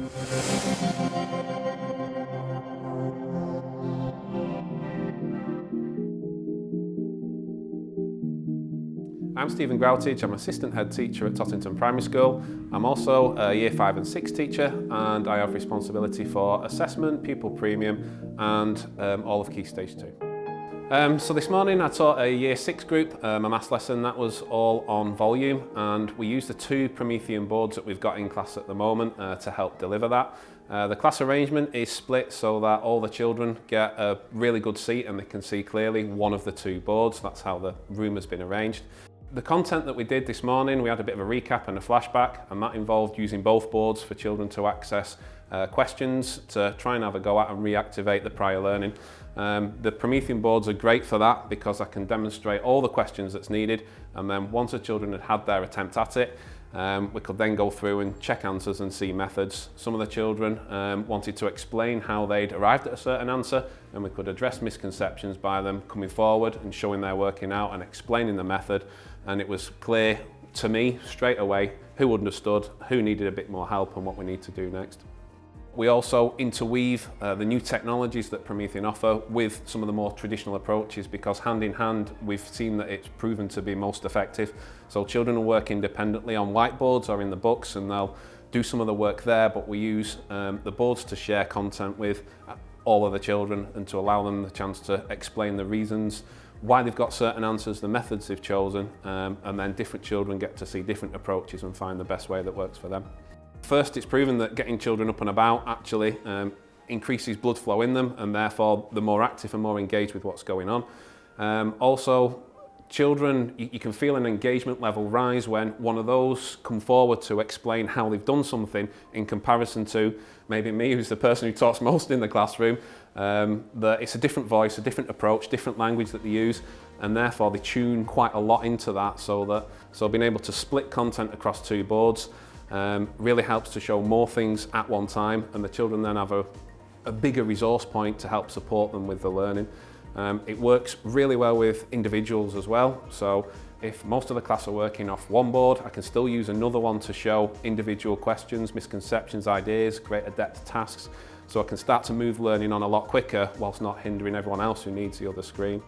I'm Stephen Groutidge, I'm Assistant Head Teacher at Tottington Primary School. I'm also a Year 5 and 6 teacher, and I have responsibility for assessment, pupil premium and all of Key Stage 2. So this morning I taught a Year 6 group, a maths lesson that was all on volume, and we used the 2 Promethean boards that we've got in class at the moment to help deliver that. The class arrangement is split so that all the children get a really good seat and they can see clearly one of the 2 boards. That's how the room has been arranged. The content that we did this morning, we had a bit of a recap and a flashback, and that involved using both boards for children to access questions to try and have a go at and reactivate the prior learning. The Promethean boards are great for that because I can demonstrate all the questions that's needed, and then once the children had their attempt at it, we could then go through and check answers and see methods. Some of the children wanted to explain how they'd arrived at a certain answer, and we could address misconceptions by them coming forward and showing their working out and explaining the method. And it was clear to me straight away who understood, who needed a bit more help, and what we need to do next. We also interweave the new technologies that Promethean offer with some of the more traditional approaches, because hand in hand we've seen that it's proven to be most effective. So children will work independently on whiteboards or in the books, and they'll do some of the work there, but we use the boards to share content with all of the children and to allow them the chance to explain the reasons why they've got certain answers, the methods they've chosen, and then different children get to see different approaches and find the best way that works for them. First, it's proven that getting children up and about actually increases blood flow in them, and therefore they're more active and more engaged with what's going on. Also, children, you can feel an engagement level rise when one of those come forward to explain how they've done something in comparison to maybe me, who's the person who talks most in the classroom. That it's a different voice, a different approach, different language that they use, and therefore they tune quite a lot into that, so being able to split content across 2 boards really helps to show more things at one time, and the children then have a bigger resource point to help support them with the learning. It works really well with individuals as well, so if most of the class are working off one board, I can still use another one to show individual questions, misconceptions, ideas, create adept tasks, so I can start to move learning on a lot quicker whilst not hindering everyone else who needs the other screen.